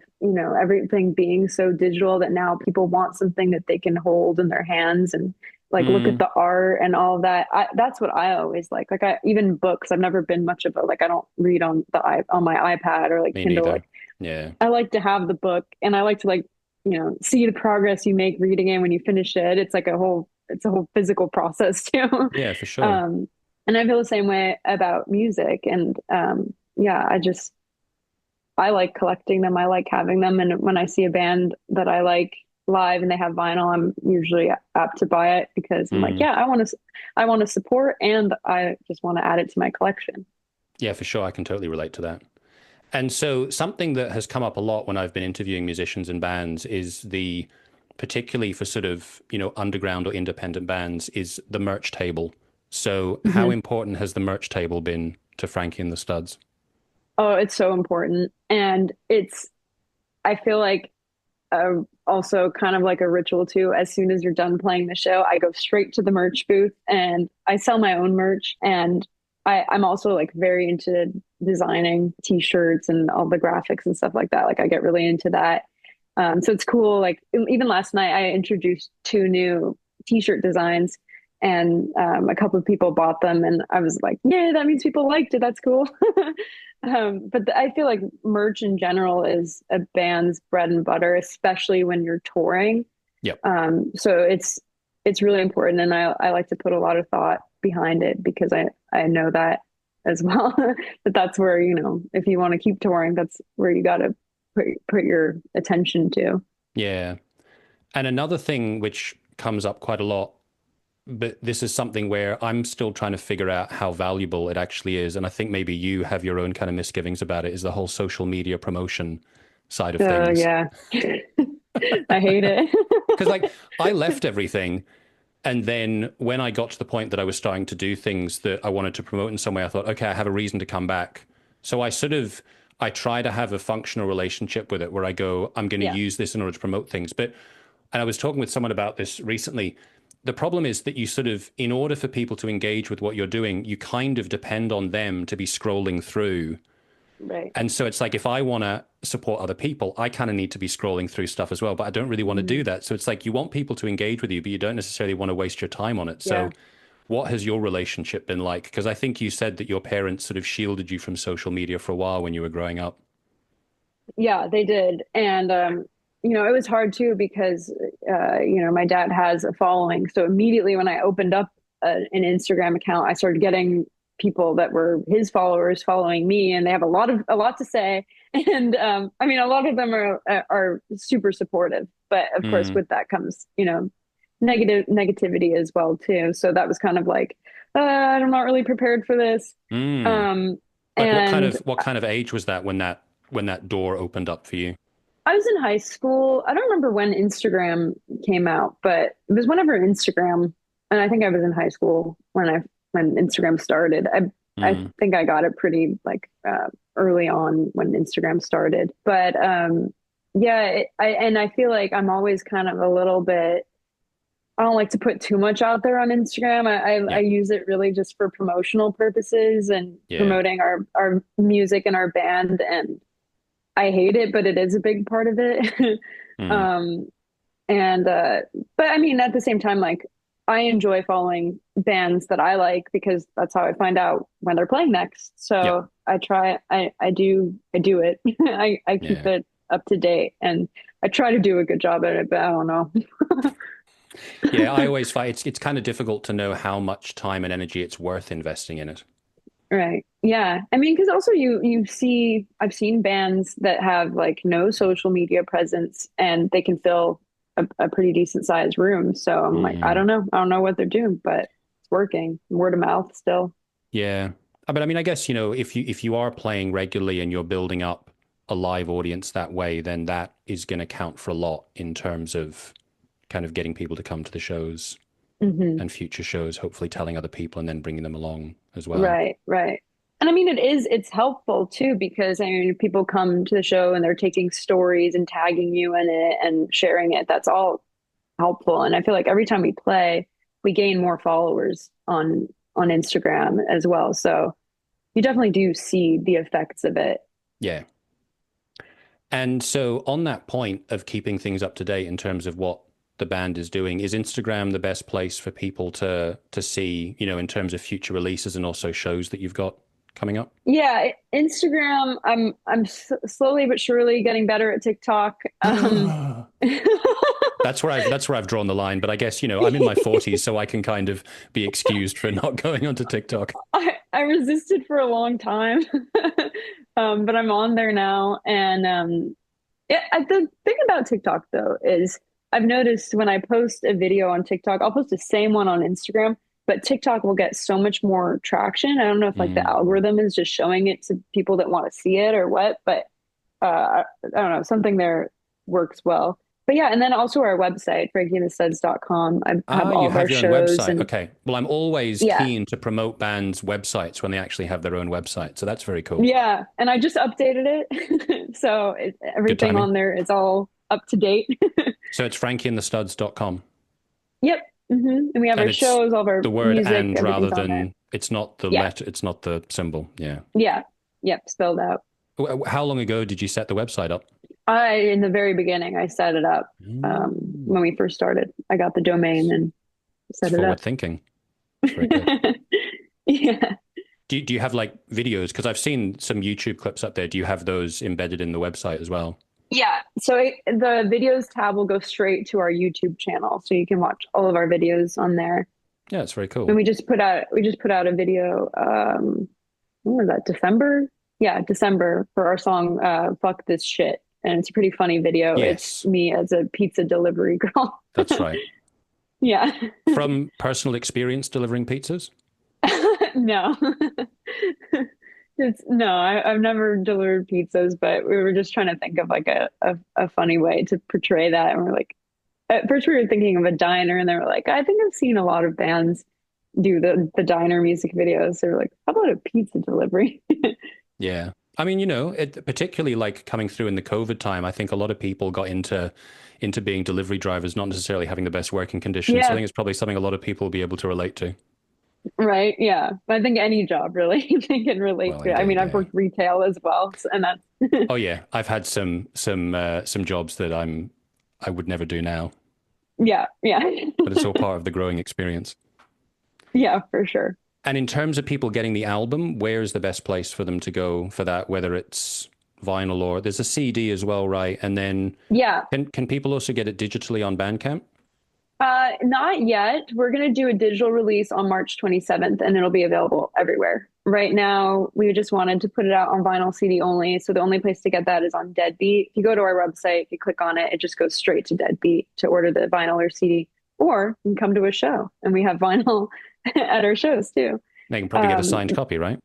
everything being so digital that now people want something that they can hold in their hands and like look at Mm, the art and all of that. That's what I always like. Like even books, I've never been much of a like I don't read on my iPad or like me Kindle. neither. Like Yeah. I like to have the book and I like to like, see the progress you make reading it when you finish it. It's a whole physical process too. Yeah, for sure. um and I feel the same way about music. And yeah, I like collecting them. I like having them. And when I see a band that I like live and they have vinyl, I'm usually apt to buy it because I'm like, Mm. yeah, I want to support and I just want to add it to my collection. Yeah, for sure. I can totally relate to that. And so something that has come up a lot when I've been interviewing musicians and bands is particularly for sort of, underground or independent bands, is the merch table. So how Hmm. important has the merch table been to Frankie and the Studs? Oh, it's so important. And I feel like also kind of like a ritual too. As soon as you're done playing the show, I go straight to the merch booth and I sell my own merch. And I'm also like very into designing t-shirts and all the graphics and stuff like that. Like I get really into that. So it's cool. Like even last night, I introduced two new t-shirt designs, and a couple of people bought them, and I was like, "Yeah, that means people liked it. That's cool." But I feel like merch in general is a band's bread and butter, especially when you're touring. Yep. So it's really important, and I like to put a lot of thought behind it because I know that as well. But that's where, if you want to keep touring, that's where you got to put your attention to. Yeah. And another thing which comes up quite a lot, but this is something where I'm still trying to figure out how valuable it actually is. And I think maybe you have your own kind of misgivings about it, is the whole social media promotion side of Oh things. yeah. I hate it. Because like I left everything. And then when I got to the point that I was starting to do things that I wanted to promote in some way, I thought, okay, I have a reason to come back. So I try to have a functional relationship with it where I go, I'm going to Yeah. use this in order to promote things. And I was talking with someone about this recently. The problem is that you in order for people to engage with what you're doing, you kind of depend on them to be scrolling through Right. And so it's like if I want to support other people, I kind of need to be scrolling through stuff as well, but I don't really want to Mhm. do that. So it's like you want people to engage with you, but you don't necessarily want to waste your time on it. Yeah. So what has your relationship been like? Because I think you said that your parents sort of shielded you from social media for a while when you were growing up. Yeah, they did. And you know, it was hard too because you know, my dad has a following. So immediately when I opened up an Instagram account, I started getting people that were his followers following me, and they have a lot to say. And I mean, a lot of them are super supportive, but of course Mm, with that comes, you know, negativity as well too. So that was kind of like, I'm not really prepared for this. mm. Um, Like and what kind of age was that when that door opened up for you? I was in high school. I don't remember when Instagram came out, but it was whenever Instagram, and I think I was in high school when Instagram started. I Mm, think I got it pretty like early on when Instagram started. But yeah, and I feel like I'm always kind of a little bit. I don't like to put too much out there on Instagram. I yeah, use it really just for promotional purposes and yeah. promoting our music and our band, and I hate it, but it is a big part of it. Mm, um, and but I mean, at the same time, like I enjoy following bands that I like because that's how I find out when they're playing next. yep, So I do it. I keep yeah. it up to date, and I try to do a good job at it, but I don't know. Yeah, I always find it's kind of difficult to know how much time and energy it's worth investing in it. Right. Yeah. I mean, because also you see, I've seen bands that have like no social media presence and they can fill a pretty decent sized room. So I'm like, I Mm, don't know. I don't know what they're doing, but it's working. Word of mouth still. yeah. But I mean, I guess, if you are playing regularly and you're building up a live audience that way, then that is going to count for a lot in terms of kind of getting people to come to the shows Hmm. and future shows, hopefully telling other people and then bringing them along as well. Right. Right. And I mean, it's helpful too because I mean, people come to the show and they're taking stories and tagging you in it and sharing it. That's all helpful. And I feel like every time we play, we gain more followers on Instagram as well. So you definitely do see the effects of it. Yeah. And so, on that point of keeping things up to date in terms of what the band is doing, is Instagram the best place for people to see, in terms of future releases and also shows that you've got coming up? Yeah, Instagram. I'm slowly but surely getting better at TikTok. That's where I've drawn the line. But I guess, I'm in my 40s, so I can kind of be excused for not going onto TikTok. I resisted for a long time, but I'm on there now. And yeah, the thing about TikTok though is I've noticed when I post a video on TikTok, I'll post the same one on Instagram, but TikTok will get so much more traction. I don't know if like the Mm. algorithm is just showing it to people that want to see it or what, but I don't know, something there works well. But yeah, and then also our website, frankieandthestuds.com. I have Ah, all you of our have your own shows website. and Okay. Well, I'm always yeah, keen to promote bands' websites when they actually have their own website. So that's very cool. yeah. And I just updated it. So Good everything timing. on there is all up to date. So it's frankieandthestuds.com. Yep. And we have And our it's shows, all of our the word music, and rather everything's on there. than it's not the Yeah. letter, it's not the symbol. Yeah. Yeah. Yep. Spelled out. How long ago did you set the website up? In the very beginning, I set it up Mm. when we first started. I got the domain and It's set it forward up. thinking. It's very good. Yeah. Do you have like videos? Because I've seen some YouTube clips up there. Do you have those embedded in the website as well? Yeah. So the videos tab will go straight to our YouTube channel. So you can watch all of our videos on there. Yeah, it's very And cool. we just put out a video, when was that? December? Yeah, December for our song, Fuck This Shit. And it's a pretty funny video. It's Yes, me as a pizza delivery girl. that's right. Yeah. From personal experience delivering pizzas? No. I've never delivered pizzas, but we were just trying to think of like a funny way to portray that. And we're like, at first we were thinking of a diner, and they were like, I think I've seen a lot of bands do the diner music videos. They were like, how about a pizza delivery? Yeah. I mean, particularly like coming through in the COVID time, I think a lot of people got into being delivery drivers, not necessarily having the best working conditions. So I Yeah, think it's probably something a lot of people will be able to relate to. Right. Yeah. I think any job really they can relate Well, to. I mean, indeed, I've yeah. worked retail as well, so, and that's Oh yeah, I've had some jobs that I would never do now, yeah, yeah. but it's all part of the growing experience. Yeah, for sure. And in terms of people getting the album, where's the best place for them to go for that? Whether it's vinyl or there's a CD as well, right? And then Yeah. can people also get it digitally on Bandcamp? Not yet. We're going to do a digital release on March 27th and it'll be available everywhere. Right now, we just wanted to put it out on vinyl CD only. So the only place to get that is on Deadbeat. If you go to our website, if you click on it, it just goes straight to Deadbeat to order the vinyl or CD. Or you can come to a show and we have vinyl at our shows too. They can probably get a signed copy, right?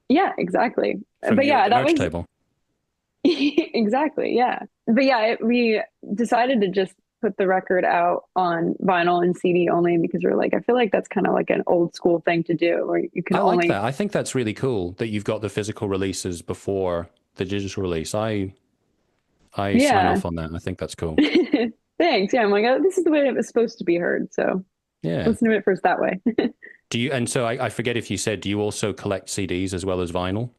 Yeah, exactly. From But you at yeah, the that merch was table. exactly. Yeah. But yeah, we decided to just put the record out on vinyl and CD only because we're like, I feel like that's kind of like an old school thing to do where you can I like only, that. I think that's really cool that you've got the physical releases before the digital release. I sign yeah. off on that. I think that's cool. Thanks. Yeah. I'm like, oh, this is the way it was supposed to be heard. So Yeah. listen to it first that way. Do you, and so I forget if you said, do you also collect CDs as well as vinyl?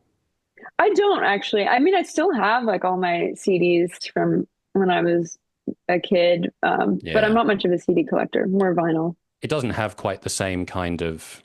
I don't actually. I mean, I still have like all my CDs from when I was a kid, but I'm Yeah. not much of a CD collector, more vinyl. It doesn't have quite the same kind of,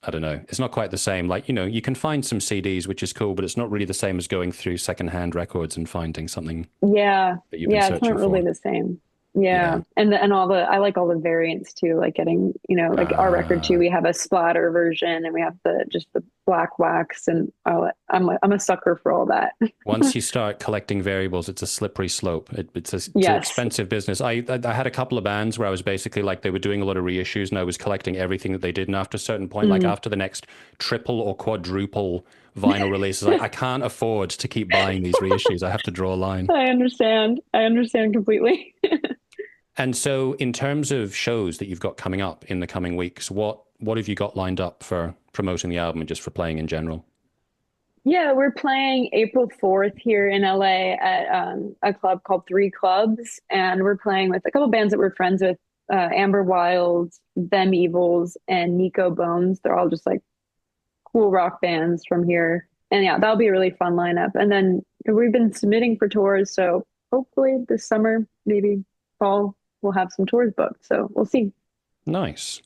I don't know. It's not quite the same. Like, you can find some CDs, which is cool, but it's not really the same as going through secondhand records and finding something Yeah. that you've been Yeah, it's not searching really for. the same. Yeah. Yeah. And all the I like all the variants too, like getting, like our record too, Uh, we have a splatter version and we have the just the black wax and I'm a sucker for all that. Once you start collecting variables, it's a slippery slope. It's an Yes. expensive business. I had a couple of bands where I was basically like they were doing a lot of reissues and I was collecting everything that they did. And after a certain point, like Mm. after the next triple or quadruple vinyl releases, I can't afford to keep buying these reissues. I have to draw a line. I understand. I understand completely. And so, in terms of shows that you've got coming up in the coming weeks, what have you got lined up for promoting the album and just for playing in general? Yeah, we're playing April 4th here in LA at a club called Three Clubs, and we're playing with a couple bands that we're friends with, Amber Wild, Them Evils, and Nico Bones. They're all just like cool rock bands from here. And yeah, that'll be a really fun lineup. And then we've been submitting for tours, so hopefully this summer, maybe fall, we'll have some tours booked. So we'll see. Nice,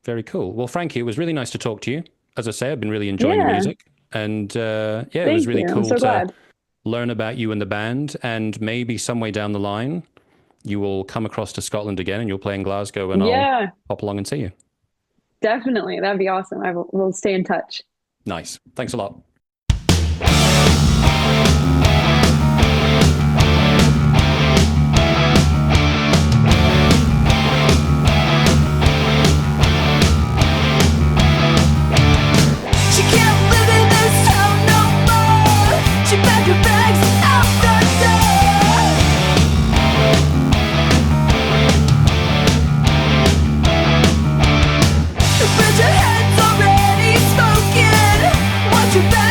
very cool. Well, Frankie, it was really nice to talk to you. As I say, I've been really enjoying your Yeah, music, and yeah, it was thank really you. I'm cool so to glad. learn about you and the band. And maybe some way down the line, you will come across to Scotland again, and you'll play in Glasgow, and I'll Yeah, pop along and see you. definitely. That'd be awesome. We'll stay in touch. Nice. Thanks a lot. She can't live in this town no more. She packed her bags out the door. But your head's already smoking. Watch your back.